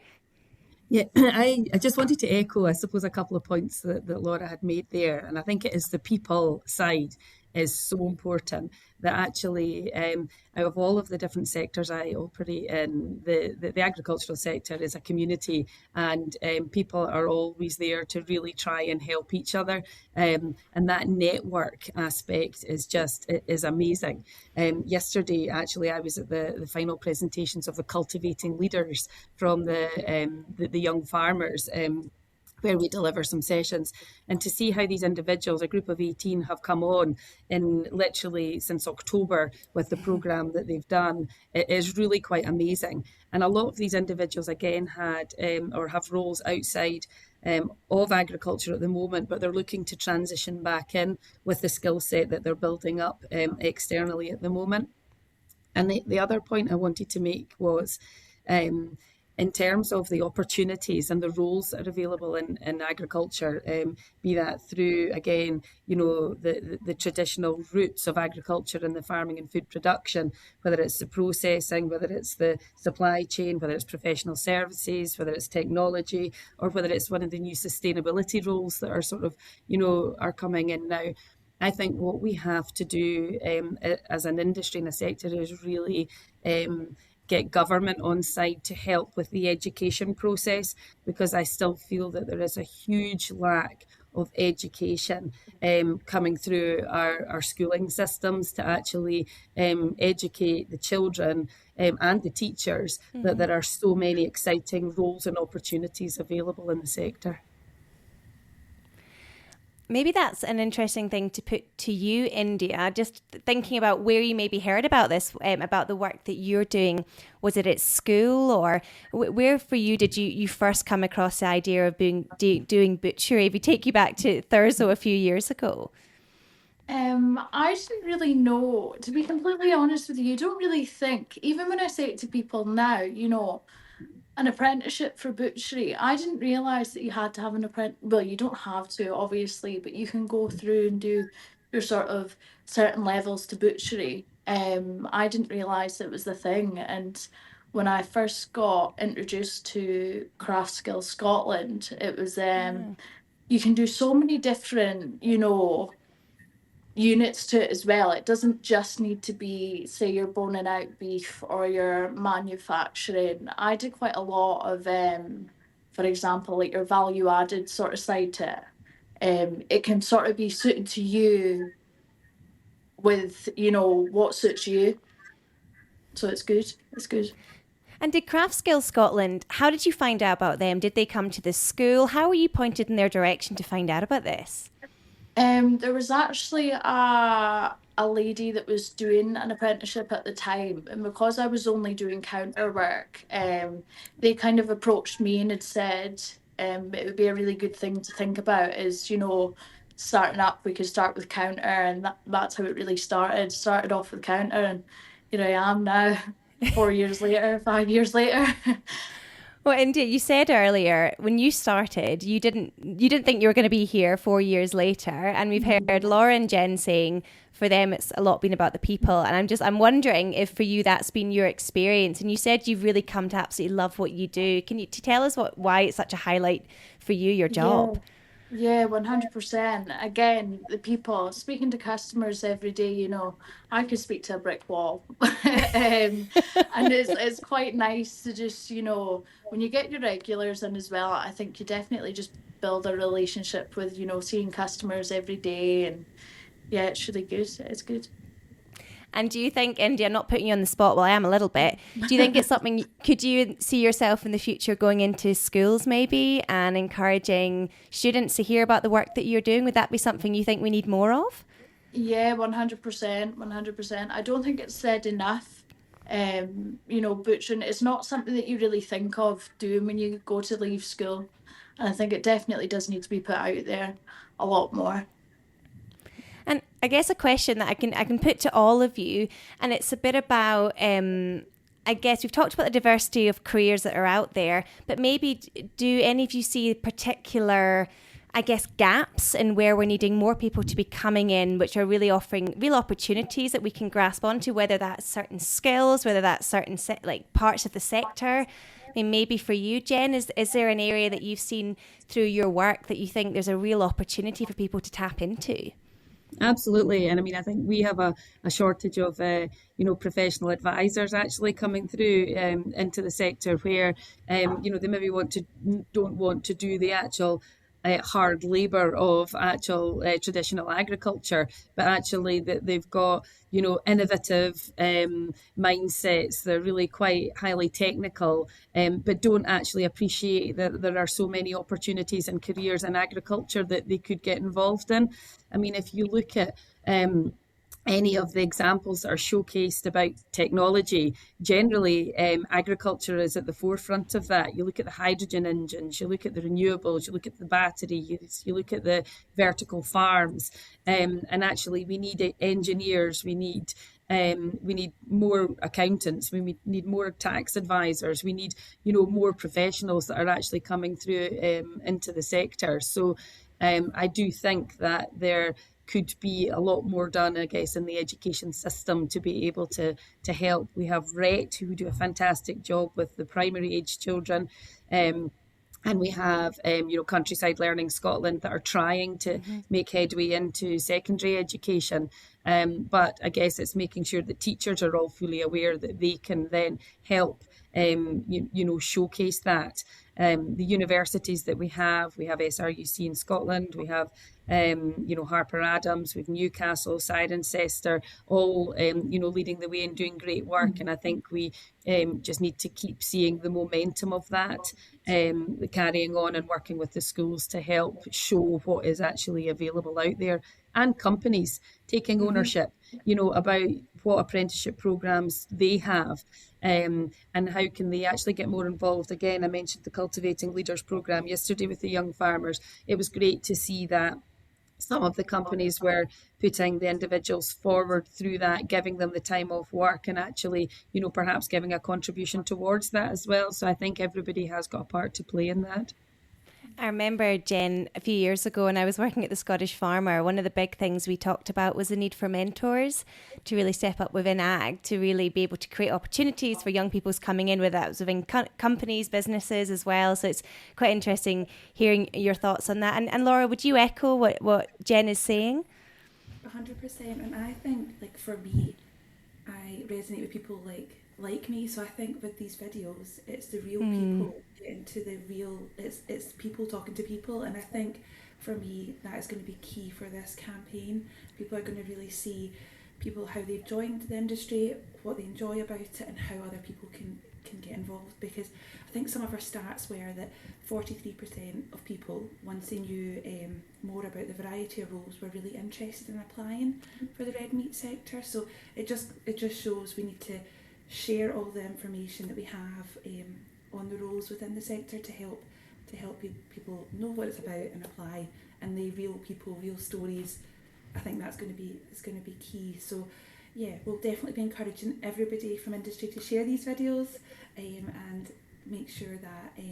Speaker 5: Yeah, I just wanted to echo, I suppose, a couple of points that Laura had made there. And I think it is the people side is so important, that actually out of all of the different sectors I operate in, the agricultural sector is a community, and people are always there to really try and help each other, and that network aspect is amazing. Yesterday actually I was at the final presentations of the Cultivating Leaders from the young farmers, where we deliver some sessions, and to see how these individuals, a group of 18, have come on in literally since October with the programme that they've done, it is really quite amazing. And a lot of these individuals again had or have roles outside of agriculture at the moment, but they're looking to transition back in with the skill set that they're building up externally at the moment. And the other point I wanted to make was in terms of the opportunities and the roles that are available in agriculture, be that through, again, the traditional roots of agriculture and the farming and food production, whether it's the processing, whether it's the supply chain, whether it's professional services, whether it's technology, or whether it's one of the new sustainability roles that are sort of, are coming in now. I think what we have to do as an industry and a sector is really get government on side to help with the education process, because I still feel that there is a huge lack of education coming through our schooling systems to actually educate the children and the teachers that there are so many exciting roles and opportunities available in the sector.
Speaker 1: Maybe that's an interesting thing to put to you, India, just thinking about where you maybe heard about this, about the work that you're doing. Was it at school, or where for you did you first come across the idea of doing butchery? If we take you back to Thurso a few years ago.
Speaker 6: I didn't really know, to be completely honest with you. Don't really think, even when I say it to people now, an apprenticeship for butchery, I didn't realise that you had to have an apprentice. Well, you don't have to, obviously, but you can go through and do your sort of certain levels to butchery. I didn't realise it was the thing. And when I first got introduced to Craft Skills Scotland, it was you can do so many different, units to it as well. It doesn't just need to be, say, you're boning out beef or you're manufacturing. I did quite a lot of, for example, like your value added sort of side to it. It can sort of be suited to you with, what suits you. So it's good. It's good.
Speaker 1: And did Craft Skills Scotland, how did you find out about them? Did they come to the school? How were you pointed in their direction to find out about this?
Speaker 6: There was actually a lady that was doing an apprenticeship at the time, and because I was only doing counter work, they kind of approached me and had said it would be a really good thing to think about is, starting up, we could start with counter, and that's how it really started. Started off with counter, and here I am now, 4 years later, 5 years later.
Speaker 1: Well, India, you said earlier when you started, you didn't think you were going to be here 4 years later, and we've heard Laura and Jen saying for them it's a lot been about the people, and I'm wondering if for you that's been your experience. And you said you've really come to absolutely love what you do. Can you tell us why it's such a highlight for you, your job?
Speaker 6: Yeah, 100%. Again, the people, speaking to customers every day, I could speak to a brick wall. And it's quite nice to just, when you get your regulars in as well, I think you definitely just build a relationship with, seeing customers every day. And yeah, it's really good. It's good.
Speaker 1: And do you think, India, I'm not putting you on the spot, well, I am a little bit, do you think it's something, could you see yourself in the future going into schools maybe and encouraging students to hear about the work that you're doing? Would that be something you think we need more of?
Speaker 6: Yeah, 100%, 100%. I don't think it's said enough. you know, butchering. It's not something that you really think of doing when you go to leave school. And I think it definitely does need to be put out there a lot more.
Speaker 1: And I guess a question that I can put to all of you, and it's a bit about, I guess we've talked about the diversity of careers that are out there, but maybe do any of you see particular, I guess, gaps in where we're needing more people to be coming in, which are really offering real opportunities that we can grasp onto, whether that's certain skills, whether that's certain like parts of the sector. I mean, maybe for you, Jen, is there an area that you've seen through your work that you think there's a real opportunity for people to tap into?
Speaker 5: Absolutely. And I mean, I think we have a shortage of, professional advisors actually coming through into the sector where, they maybe don't want to do the actual hard labour of actual traditional agriculture, but actually that they've got, innovative mindsets. They're really quite highly technical, but don't actually appreciate that there are so many opportunities and careers in agriculture that they could get involved in. I mean, if you look at any of the examples that are showcased about technology, generally agriculture is at the forefront of that. You look at the hydrogen engines, you look at the renewables, you look at the battery, you look at the vertical farms, and actually we need engineers, we need more accountants, we need more tax advisors, we need more professionals that are actually coming through into the sector. So I do think that there could be a lot more done, I guess, in the education system to be able to help. We have RET, who do a fantastic job with the primary age children. And we have, Countryside Learning Scotland that are trying to make headway into secondary education. But I guess it's making sure that teachers are all fully aware that they can then help, showcase that. The universities that we have SRUC in Scotland, we have, Harper Adams, we've Newcastle, Cirencester, all, leading the way and doing great work. And I think we just need to keep seeing the momentum of that, carrying on and working with the schools to help show what is actually available out there, and companies taking ownership, about what apprenticeship programs they have, and how can they actually get more involved. Again, I mentioned the Cultivating Leaders program yesterday with the young farmers. It was great to see that some of the companies were putting the individuals forward through that, giving them the time off work, and actually, perhaps giving a contribution towards that as well. So I think everybody has got a part to play in that.
Speaker 1: I remember, Jen, a few years ago when I was working at the Scottish Farmer, one of the big things we talked about was the need for mentors to really step up within ag, to really be able to create opportunities for young people's coming in, whether that was within companies, businesses as well. So it's quite interesting hearing your thoughts on that. And Laura, would you echo what Jen is saying?
Speaker 4: 100%. And I think, for me, I resonate with people like me. So I think with these videos, it's the real people into the real, it's people talking to people. And I think for me, that is going to be key for this campaign. People are going to really see people, how they've joined the industry, what they enjoy about it, and how other people can get involved. Because I think some of our stats were that 43% of people, once they knew more about the variety of roles, were really interested in applying for the red meat sector. So it just shows we need to share all the information that we have on the roles within the sector to help people know what it's about and apply, and the real people, real stories. I think that's going to be key. So yeah, we'll definitely be encouraging everybody from industry to share these videos and make sure that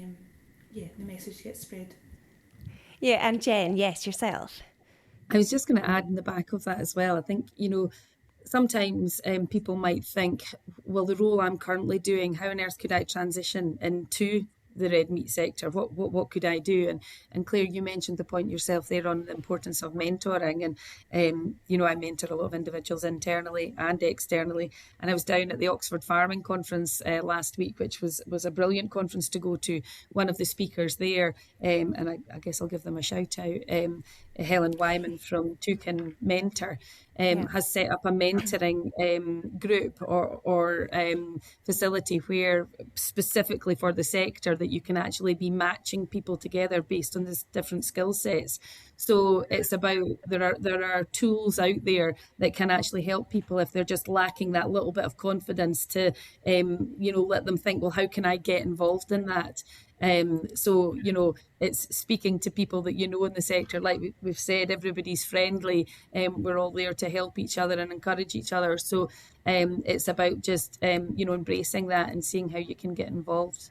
Speaker 4: the message gets spread.
Speaker 1: Yeah, and Jen, yes, yourself.
Speaker 5: I was just going to add in the back of that as well. I think, sometimes people might think, well, the role I'm currently doing, how on earth could I transition into the red meat sector? What could I do? And Claire, you mentioned the point yourself there on the importance of mentoring. And, I mentor a lot of individuals internally and externally. And I was down at the Oxford Farming Conference last week, which was a brilliant conference to go to. One of the speakers there, and I guess I'll give them a shout out, Helen Wyman from Tukin Mentor, has set up a mentoring group or facility where specifically for the sector that you can actually be matching people together based on the different skill sets. So it's about there are tools out there that can actually help people if they're just lacking that little bit of confidence to, let them think, well, how can I get involved in that? So, it's speaking to people that you know in the sector. Like we've said, everybody's friendly. We're all there to help each other and encourage each other. So it's about just, embracing that and seeing how you can get involved.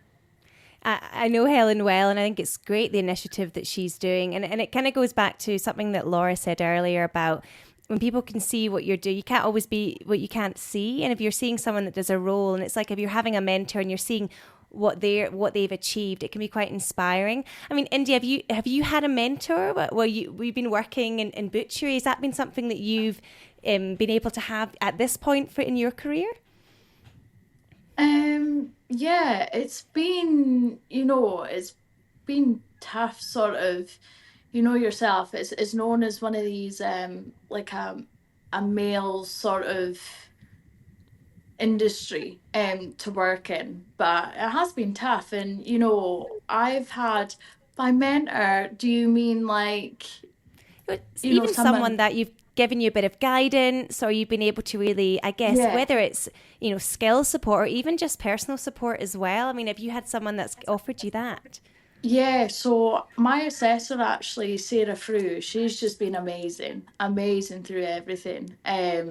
Speaker 1: I know Helen well, and I think it's great, the initiative that she's doing. And it kind of goes back to something that Laura said earlier about when people can see what you're doing, you can't always be what you can't see. And if you're seeing someone that does a role, and it's like if you're having a mentor and you're seeing what they've achieved, it can be quite inspiring. I mean, India, have you had a mentor? We've been working in butchery. Has that been something that you've been able to have at this point in your career?
Speaker 6: Yeah, it's been tough, sort of, yourself. It's known as one of these, like a male sort of industry to work in, but it has been tough. And I've had, by mentor, do you mean like
Speaker 1: even someone
Speaker 6: someone?
Speaker 1: that you've given you a bit of guidance, or you've been able to really, I guess,
Speaker 6: Yeah.
Speaker 1: whether it's skill support or even just personal support as well. I mean, have you had someone that's offered you that?
Speaker 6: Yeah, so my assessor actually, Sarah Frew, she's just been amazing through everything. I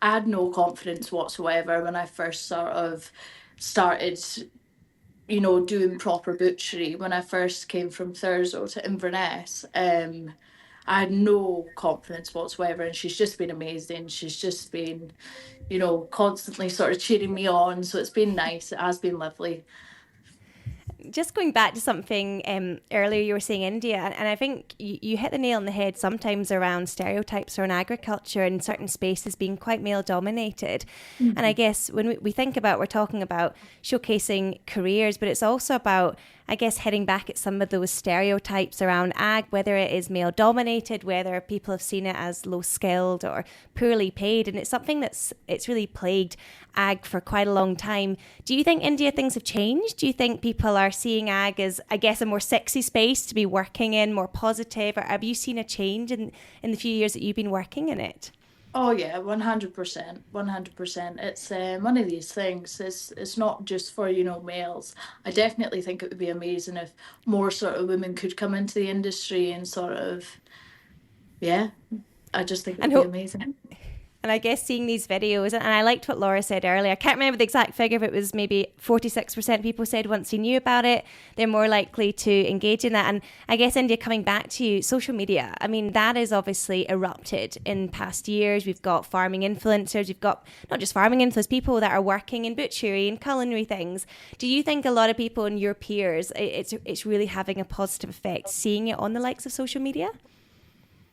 Speaker 6: had no confidence whatsoever when I first sort of started, doing proper butchery. When I first came from Thurso to Inverness, I had no confidence whatsoever, and she's just been amazing. She's just been, constantly sort of cheering me on. So it's been nice. It has been lovely.
Speaker 1: Just going back to something earlier you were saying, India, and I think you hit the nail on the head sometimes around stereotypes around agriculture and certain spaces being quite male dominated. And I guess when we think about, we're talking about showcasing careers, but it's also about, I guess, heading back at some of those stereotypes around ag, whether it is male dominated, whether people have seen it as low skilled or poorly paid. And it's something it's really plagued ag for quite a long time. Do you think, India, things have changed? Do you think people are seeing ag as, I guess, a more sexy space to be working in, more positive? Or have you seen a change in the few years that you've been working in it?
Speaker 6: Oh yeah, 100%, 100%. It's one of these things. It's not just for, males. I definitely think it would be amazing if more sort of women could come into the industry and sort of, yeah, I just think it
Speaker 1: And
Speaker 6: would be
Speaker 1: hope,
Speaker 6: amazing.
Speaker 1: And I guess seeing these videos, and I liked what Laura said earlier. I can't remember the exact figure, but it was maybe 46% of people said once they knew about it, they're more likely to engage in that. And I guess, India, coming back to you, social media, I mean, that has obviously erupted in past years. We've got farming influencers, we've got not just farming influencers, people that are working in butchery and culinary things. Do you think a lot of people and your peers, it's really having a positive effect, seeing it on the likes of social media?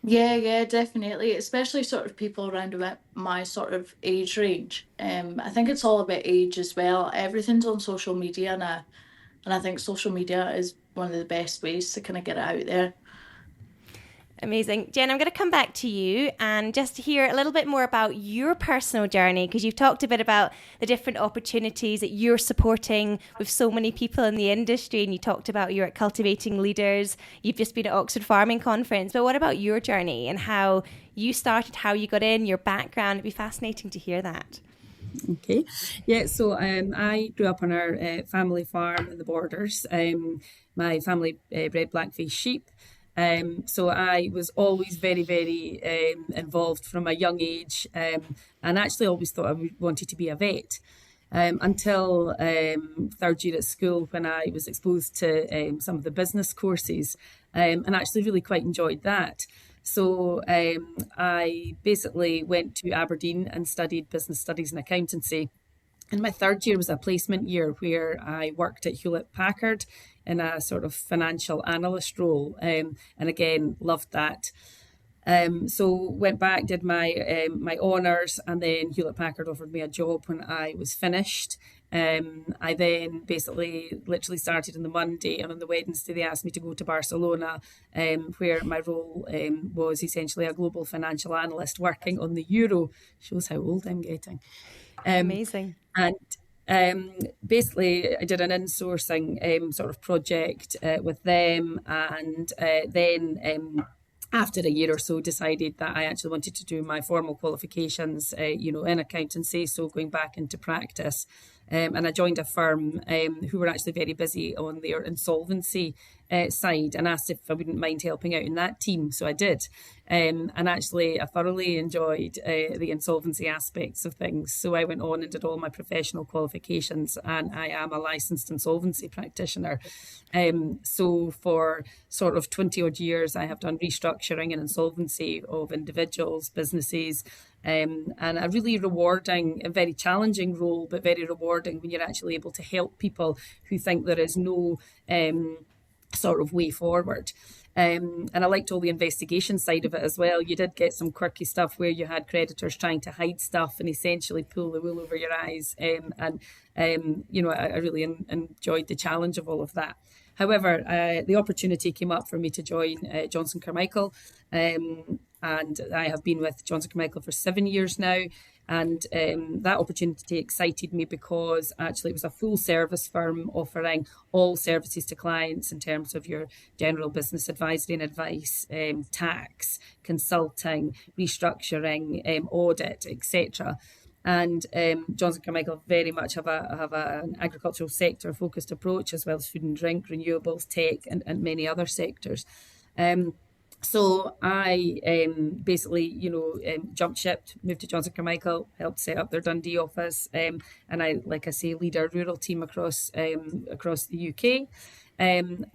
Speaker 6: Yeah, definitely. Especially sort of people around about my sort of age range. I think it's all about age as well. Everything's on social media now, and I think social media is one of the best ways to kind of get it out there.
Speaker 1: Amazing. Jen, I'm going to come back to you and just to hear a little bit more about your personal journey, because you've talked a bit about the different opportunities that you're supporting with so many people in the industry, and you talked about you're at Cultivating Leaders, you've just been at Oxford Farming Conference, but what about your journey and how you started, how you got in, your background? It'd be fascinating to hear that.
Speaker 5: Okay, yeah, so I grew up on our family farm in the Borders. My family bred black-faced sheep. So I was always very, very involved from a young age, and actually always thought I wanted to be a vet. Until third year at school, when I was exposed to some of the business courses, and actually really quite enjoyed that. So I basically went to Aberdeen and studied business studies and accountancy. And my third year was a placement year where I worked at Hewlett Packard in a sort of financial analyst role, and again loved that. So went back, did my honours, and then Hewlett Packard offered me a job when I was finished. I then basically literally started on the Monday, and on the Wednesday they asked me to go to Barcelona, where my role was essentially a global financial analyst working on the euro. Shows how old I'm getting.
Speaker 1: Amazing.
Speaker 5: And basically I did an insourcing sort of project with them, and then after a year or so, decided that I actually wanted to do my formal qualifications, in accountancy, so going back into practice. And I joined a firm who were actually very busy on their insolvency side, and asked if I wouldn't mind helping out in that team. So I did. And actually, I thoroughly enjoyed the insolvency aspects of things. So I went on and did all my professional qualifications, and I am a licensed insolvency practitioner. So for sort of 20 odd years, I have done restructuring and insolvency of individuals, businesses, and a really rewarding, a very challenging role, but very rewarding when you're actually able to help people who think there is no sort of way forward. And I liked all the investigation side of it as well. You did get some quirky stuff where you had creditors trying to hide stuff and essentially pull the wool over your eyes. I really enjoyed the challenge of all of that. However, the opportunity came up for me to join Johnson Carmichael, and I have been with Johnson Carmichael for 7 years now. And that opportunity excited me because actually it was a full service firm offering all services to clients in terms of your general business advisory and advice, tax, consulting, restructuring, audit, etc. And Johnson Carmichael very much have an agricultural sector focused approach, as well as food and drink, renewables, tech, and many other sectors. So I basically, jumped ship, moved to Johnson Carmichael, helped set up their Dundee office, and I, like I say, lead our rural team across the UK, and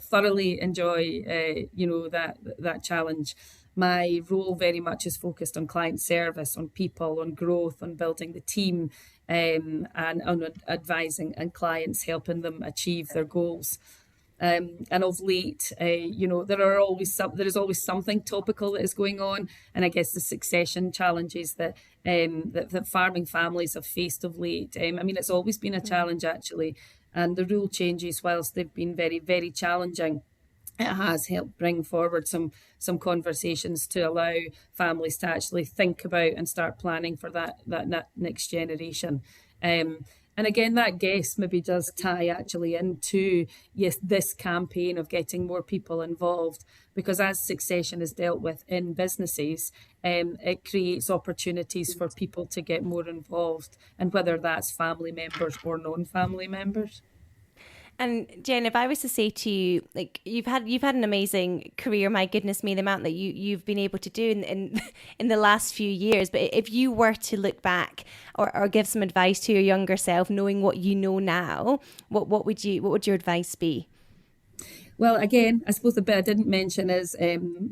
Speaker 5: thoroughly enjoy, that challenge. My role very much is focused on client service, on people, on growth, on building the team, and on advising and clients, helping them achieve their goals. And of late, there is always something topical that is going on, and I guess the succession challenges that farming families have faced of late. It's always been a challenge actually, and the rule changes, whilst they've been very, very challenging, it has helped bring forward some conversations to allow families to actually think about and start planning for that next generation. And again, that guess maybe does tie actually into, yes, this campaign of getting more people involved, because as succession is dealt with in businesses, it creates opportunities for people to get more involved, and whether that's family members or non-family members.
Speaker 1: And Jen, if I was to say to you, like you've had an amazing career, my goodness me, the amount that you've been able to do in the last few years. But if you were to look back or give some advice to your younger self, knowing what you know now, what would your advice be?
Speaker 5: Well, again, I suppose the bit I didn't mention is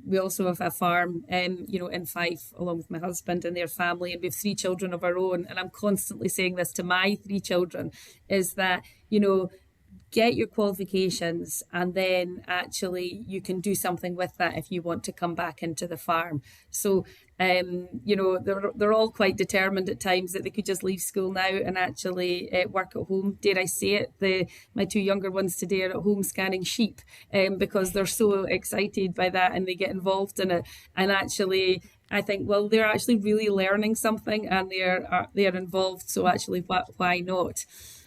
Speaker 5: we also have a farm, in Fife, along with my husband and their family, and we have 3 children of our own. And I'm constantly saying this to my 3 children, is that, get your qualifications, and then actually you can do something with that if you want to come back into the farm. So, they're all quite determined at times that they could just leave school now and actually work at home. Dare I say it? My 2 younger ones today are at home scanning sheep because they're so excited by that and they get involved in it. And actually, I think, well, they're actually really learning something and they're involved. So actually, why not?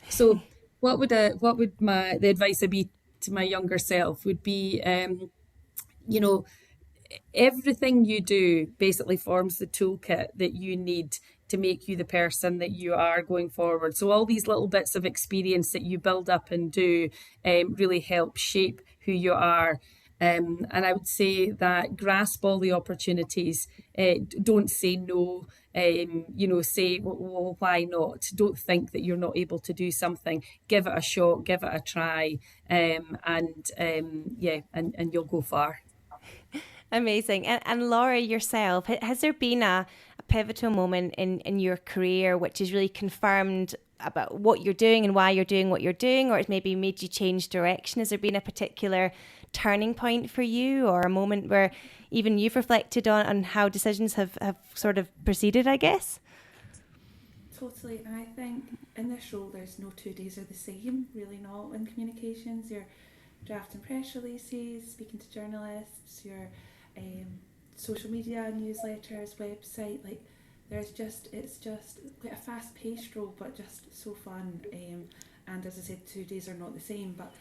Speaker 5: So. What would the advice I'd be to my younger self would be, everything you do basically forms the toolkit that you need to make you the person that you are going forward. So all these little bits of experience that you build up and do really help shape who you are. And I would say that grasp all the opportunities. Don't say no. Say, well, why not? Don't think that you're not able to do something. Give it a shot, give it a try, and you'll go far.
Speaker 1: Amazing. And Laura, yourself, has there been a pivotal moment in your career which has really confirmed about what you're doing and why you're doing what you're doing, or it's maybe made you change direction? Has there been a particular turning point for you, or a moment where even you've reflected on how decisions have sort of proceeded, I guess?
Speaker 4: Totally. And I think in this role there's no 2 days are the same, really not, in communications. You're drafting press releases, speaking to journalists, your social media, newsletters, website, it's just quite a fast-paced role, but just so fun. And as I said, 2 days are not the same, but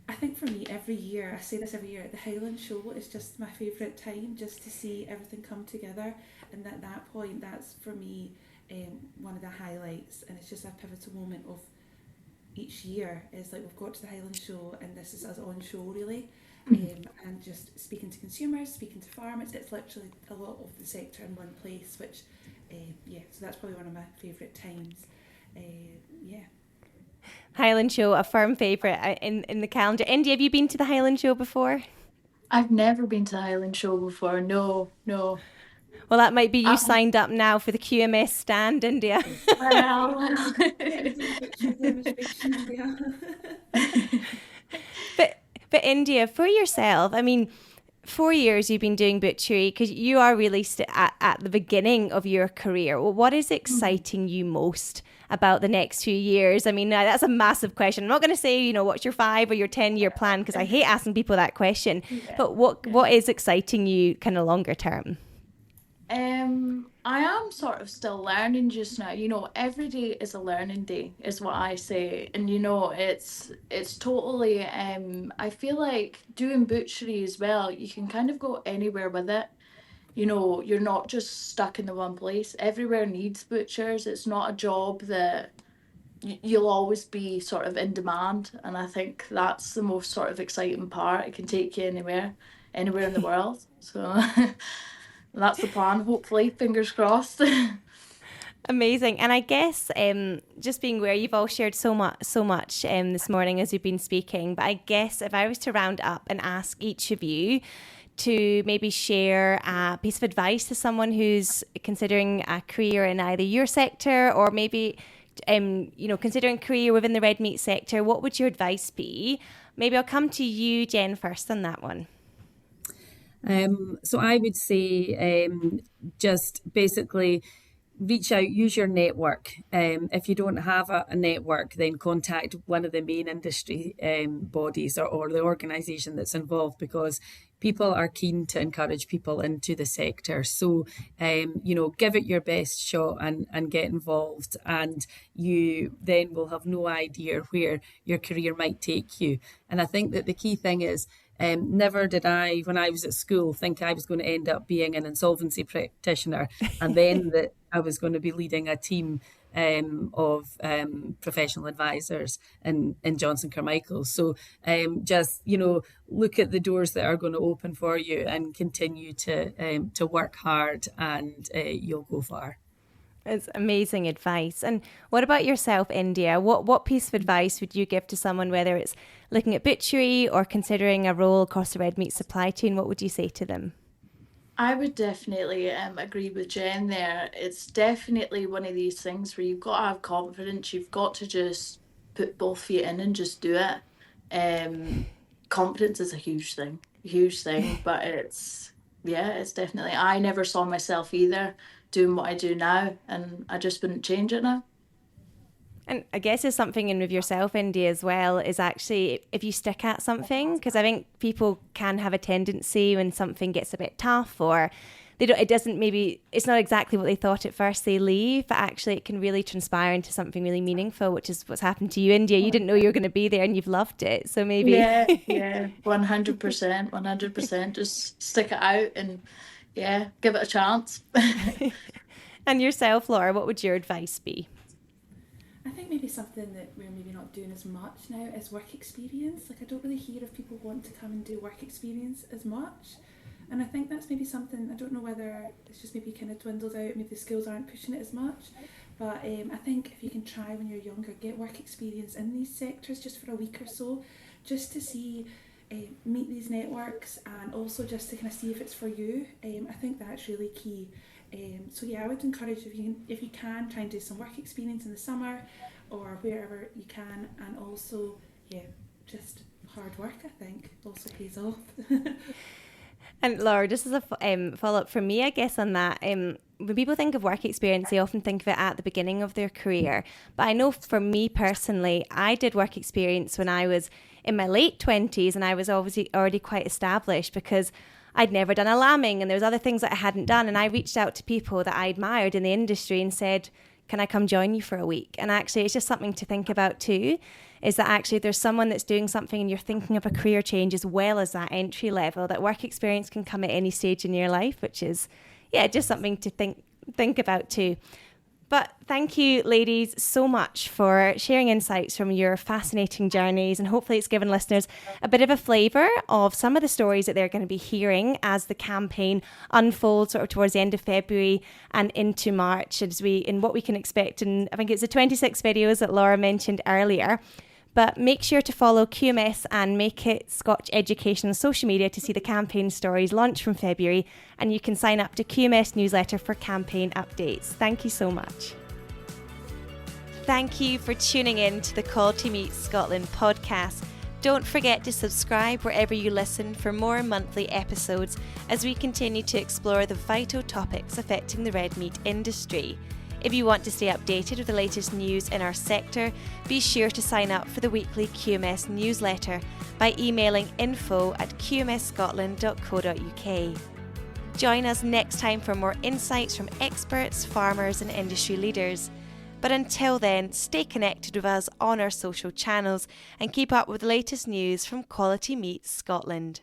Speaker 4: I think for me, every year, I say this every year, the Highland Show is just my favourite time, just to see everything come together. And at that point, that's for me one of the highlights. And it's just a pivotal moment of each year. It's like we've got to the Highland Show and this is us on show really. And just speaking to consumers, speaking to farmers, it's literally a lot of the sector in one place, which, so that's probably one of my favourite times.
Speaker 1: Highland Show, a firm favourite in the calendar. India, have you been to the Highland Show before?
Speaker 6: I've never been to the Highland Show before. No.
Speaker 1: Well, that might be you signed up now for the QMS stand, India.
Speaker 6: Well.
Speaker 1: But India, for yourself, I mean, 4 years you've been doing butchery because you are released at the beginning of your career. Well, what is exciting you most about the next few years? I mean, that's a massive question. I'm not going to say, what's your 5 or your 10-year plan because I hate asking people that question. Yeah. But what is exciting you kind of longer term?
Speaker 6: I am sort of still learning just now. Every day is a learning day, is what I say. And it's totally. I feel like doing butchery as well. You can kind of go anywhere with it. You're not just stuck in the one place. Everywhere needs butchers. It's not a job that you'll always be sort of in demand. And I think that's the most sort of exciting part. It can take you anywhere in the world. So. That's the plan, hopefully, fingers crossed.
Speaker 1: Amazing. And I guess just being aware, you've all shared so much this morning as you've been speaking, but I guess if I was to round up and ask each of you to maybe share a piece of advice to someone who's considering a career in either your sector or maybe considering a career within the red meat sector, what would your advice be? Maybe I'll come to you, Jen, first on that one.
Speaker 5: So I would say just basically reach out, use your network. If you don't have a network, then contact one of the main industry bodies or the organisation that's involved, because people are keen to encourage people into the sector. So, give it your best shot and get involved, and you then will have no idea where your career might take you. And I think that the key thing is, never did I, when I was at school, think I was going to end up being an insolvency practitioner and then that I was going to be leading a team of professional advisors in Johnson Carmichael. So just, look at the doors that are going to open for you and continue to work hard, and you'll go far.
Speaker 1: It's amazing advice. And what about yourself, India? What piece of advice would you give to someone, whether it's looking at butchery or considering a role across the red meat supply chain? What would you say to them?
Speaker 6: I would definitely agree with Jen there. It's definitely one of these things where you've got to have confidence. You've got to just put both feet in and just do it. Confidence is a huge thing, but it's definitely, I never saw myself either doing what I do now, and I just wouldn't change it now.
Speaker 1: And I guess there's something in with yourself, India, as well, is actually if you stick at something, because I think people can have a tendency when something gets a bit tough or it's not exactly what they thought at first, they leave, but actually it can really transpire into something really meaningful, which is what's happened to you, India. You didn't know you were going to be there and you've loved it. So maybe.
Speaker 6: Yeah, 100%. Just stick it out and give it a chance.
Speaker 1: And yourself, Laura, what would your advice be?
Speaker 4: I think maybe something that we're maybe not doing as much now is work experience. Like, I don't really hear of people want to come and do work experience as much. And I think that's maybe something, I don't know whether it's just maybe kind of dwindled out, maybe the schools aren't pushing it as much. But I think if you can try when you're younger, get work experience in these sectors just for a week or so, just to see, meet these networks, and also just to kind of see if it's for you. I think that's really key. I would encourage if you can try and do some work experience in the summer or wherever you can, and also just hard work, I think, also pays off.
Speaker 1: And Laura, just as a follow-up from me, I guess, on that, when people think of work experience, they often think of it at the beginning of their career. But I know for me personally, I did work experience when I was in my late 20s, and I was obviously already quite established because I'd never done a lambing and there was other things that I hadn't done. And I reached out to people that I admired in the industry and said, can I come join you for a week? And actually, it's just something to think about too, is that actually there's someone that's doing something and you're thinking of a career change as well as that entry level, that work experience can come at any stage in your life, which is, just something to think about too. But thank you, ladies, so much for sharing insights from your fascinating journeys. And hopefully it's given listeners a bit of a flavour of some of the stories that they're going to be hearing as the campaign unfolds sort of towards the end of February and into March, in what we can expect. And I think it's the 26 videos that Laura mentioned earlier. But make sure to follow QMS and Make It Scotch Education on social media to see the campaign stories launch from February. And you can sign up to QMS newsletter for campaign updates. Thank you so much. Thank you for tuning in to the Quality Meat Scotland podcast. Don't forget to subscribe wherever you listen for more monthly episodes as we continue to explore the vital topics affecting the red meat industry. If you want to stay updated with the latest news in our sector, be sure to sign up for the weekly QMS newsletter by emailing info@qmsscotland.co.uk. Join us next time for more insights from experts, farmers and industry leaders. But until then, stay connected with us on our social channels and keep up with the latest news from Quality Meat Scotland.